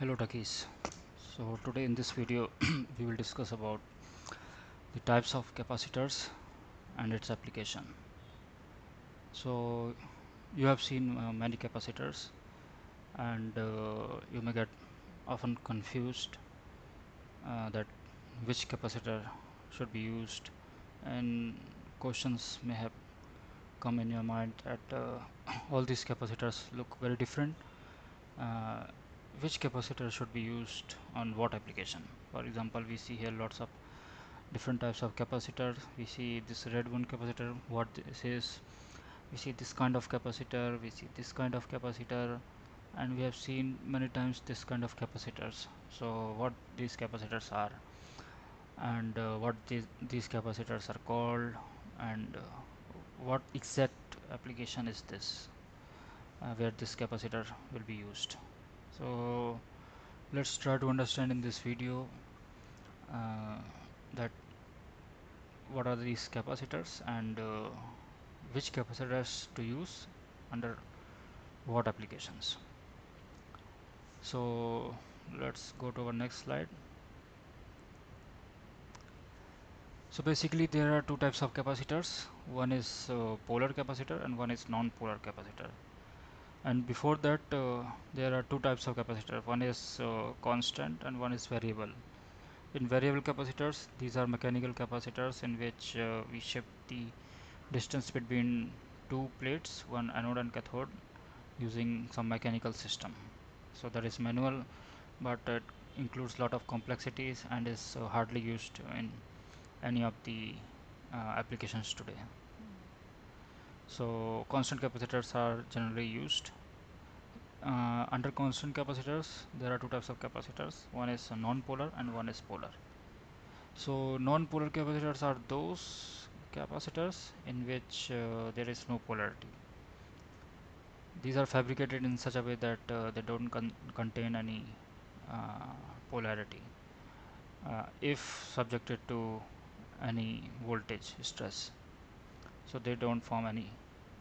Hello Techies. So today in this video we will discuss about the types of capacitors and its application. So you have seen many capacitors and you may get often confused that which capacitor should be used, and questions may have come in your mind that all these capacitors look very different. uh, which capacitor should be used on what application? For example, we see here lots of different types of capacitors. We see this red one capacitor, what this is. We see this kind of capacitor, we see this kind of capacitor, and we have seen many times this kind of capacitors. So what these capacitors are, and what these capacitors are called, and what exact application is this, where this capacitor will be used. So let's try to understand in this video uh, that what are these capacitors, and which capacitors to use under what applications. So let's go to our next slide. So basically there are two types of capacitors. One is polar capacitor and one is non-polar capacitor. And before that there are two types of capacitor. One is constant and one is variable. In variable capacitors, these are mechanical capacitors in which we shift the distance between two plates, one anode and cathode, using some mechanical system. So that is manual, but it includes lot of complexities and is hardly used in any of the applications today. So constant capacitors are generally used. Under constant capacitors, there are two types of capacitors. One is non-polar and one is polar. So non-polar capacitors are those capacitors in which there is no polarity. These are fabricated in such a way that they don't contain any uh, polarity if subjected to any voltage stress. So they don't form any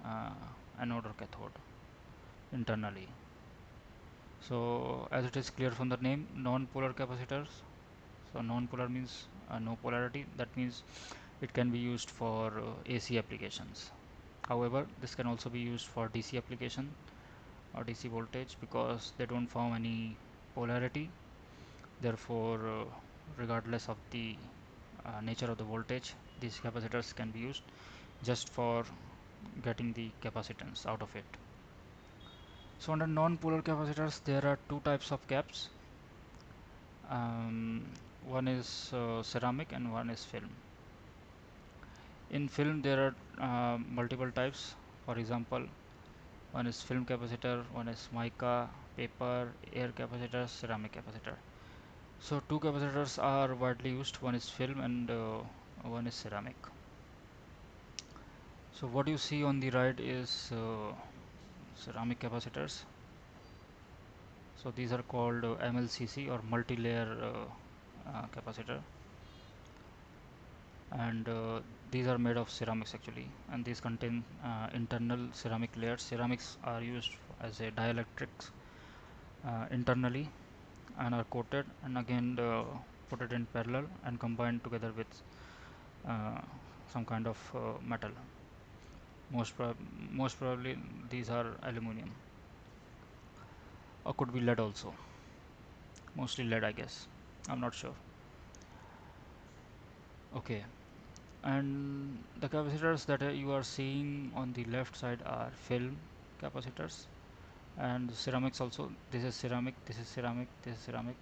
uh, anode or cathode internally. So as it is clear from the name, non-polar capacitors. So non-polar means no polarity. That means it can be used for AC applications. However, this can also be used for DC application or DC voltage because they don't form any polarity. Therefore, regardless of the nature of the voltage, these capacitors can be used just for getting the capacitance out of it. So under non-polar capacitors, there are two types of caps. Um, One is ceramic and one is film. In film, there are multiple types. For example, one is film capacitor, one is mica, paper, air capacitor, ceramic capacitor. So two capacitors are widely used. One is film and one is ceramic. So what you see on the right is ceramic capacitors. So these are called MLCC or multi-layer capacitor, and these are made of ceramics actually, and these contain internal ceramic layers. Ceramics are used as a dielectrics internally and are coated and again put it in parallel and combined together with uh, some kind of metal. Most probably these are aluminum, or could be lead also. Mostly lead, I guess. I'm not sure. Okay, and the capacitors that you are seeing on the left side are film capacitors, and ceramics also. This is ceramic, this is ceramic, this is ceramic,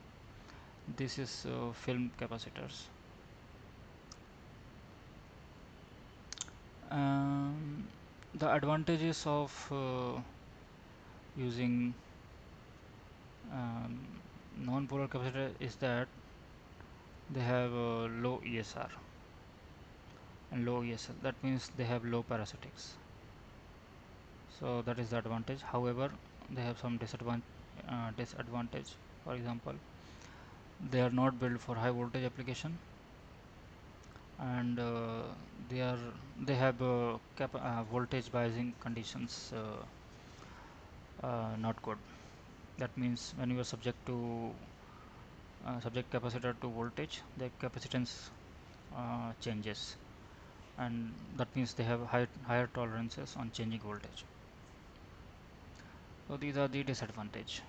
this is film capacitors. um, the advantages of using um, non-polar capacitor is that they have low ESR and low ESL. That means they have low parasitics. So that is the advantage. However, they have some disadvantage. For example, they are not built for high voltage application, and they are they have voltage biasing conditions, not good. That means when you are subject capacitor to voltage, the capacitance changes, and that means they have higher tolerances on changing voltage. So these are the disadvantage.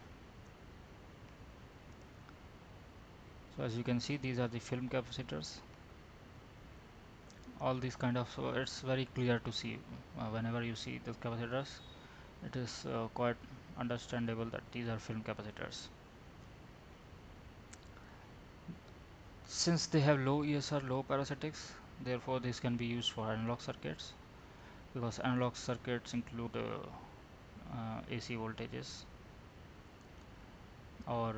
So as you can see, these are the film capacitors. All these kind of, so it's very clear to see whenever you see the capacitors, it is quite understandable that these are film capacitors. Since they have low ESR, low parasitics, therefore this can be used for analog circuits, because analog circuits include AC voltages or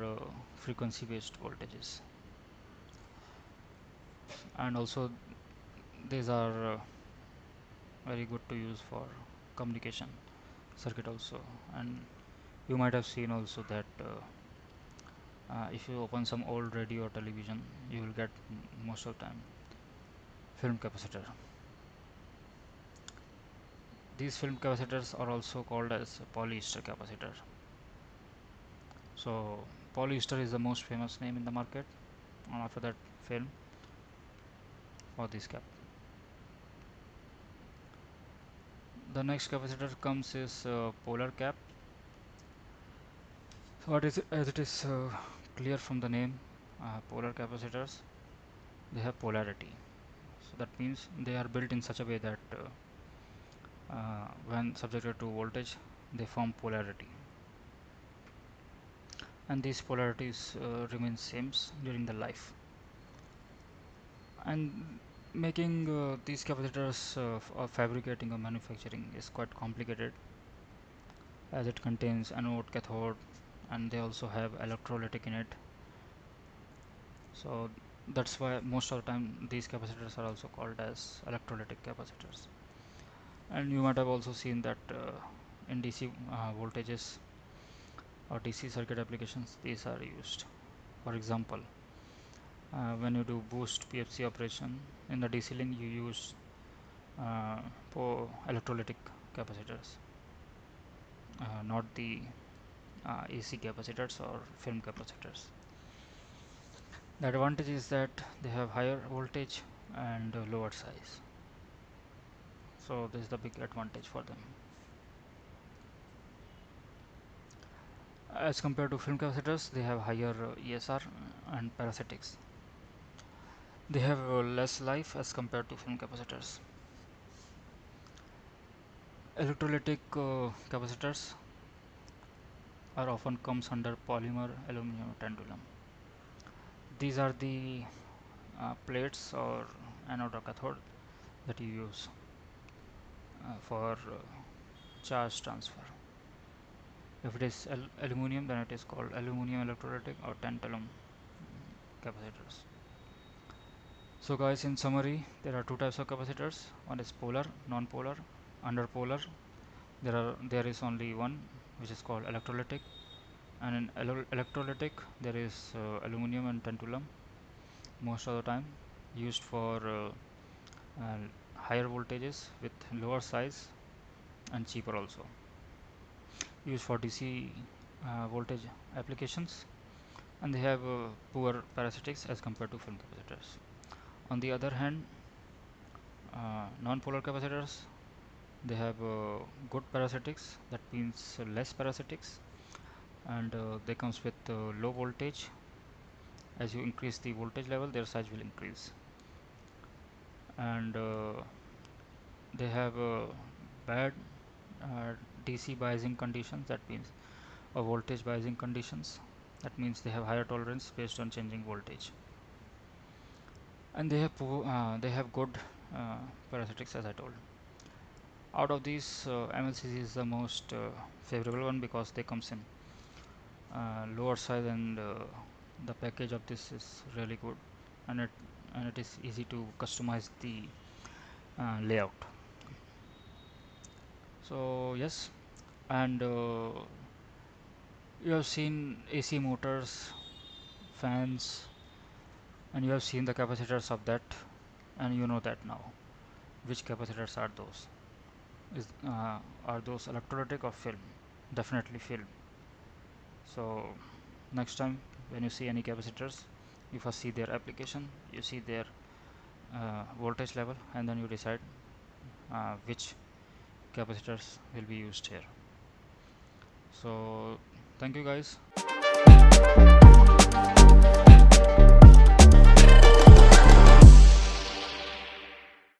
frequency based voltages, and also these are very good to use for communication circuit also. And you might have seen also that if you open some old radio or television, you will get most of the time film capacitor. These film capacitors are also called as polyester capacitor. So polyester is the most famous name in the market, and after that film for this cap. The next capacitor comes is polar cap. So what is it, as it is clear from the name, polar capacitors, they have polarity. So that means they are built in such a way that when subjected to voltage, they form polarity, and these polarities remain same during the life. And making these capacitors or fabricating or manufacturing is quite complicated, as it contains anode, cathode, and they also have electrolytic in it. So that's why most of the time these capacitors are also called as electrolytic capacitors. And you might have also seen that in DC voltages or DC circuit applications, these are used. For example, when you do boost PFC operation in the DC link, you use for electrolytic capacitors, not the AC capacitors or film capacitors. The advantage is that they have higher voltage and lower size. So this is the big advantage for them. As compared to film capacitors, they have higher ESR and parasitics. They have less life as compared to film capacitors. Electrolytic capacitors are often comes under polymer aluminum tantalum. These are the plates or anode or cathode that you use for charge transfer. If it is aluminum, then it is called aluminum electrolytic or tantalum capacitors. So guys, in summary, there are two types of capacitors. One is polar, non-polar. Under polar, there is only one, which is called electrolytic, and in electrolytic there is aluminum and tantalum, most of the time used for uh, higher voltages with lower size and cheaper, also used for DC voltage applications, and they have poor parasitics as compared to film capacitors. On the other hand, non-polar capacitors, they have good parasitics, that means less parasitics, and they comes with low voltage. As you increase the voltage level, their size will increase, and they have bad DC biasing conditions, that means voltage biasing conditions, that means they have higher tolerance based on changing voltage, and they have good parasitics, as I told. Out of these, MLCC is the most favorable one, because they comes in lower size, and the package of this is really good, and it is easy to customize the layout. So yes, and you have seen AC motors, fans, and you have seen the capacitors of that, and you know that now which capacitors are those. Are those electrolytic or film? Definitely film. So next time when you see any capacitors, you first see their application, you see their voltage level, and then you decide which capacitors will be used here. So thank you guys.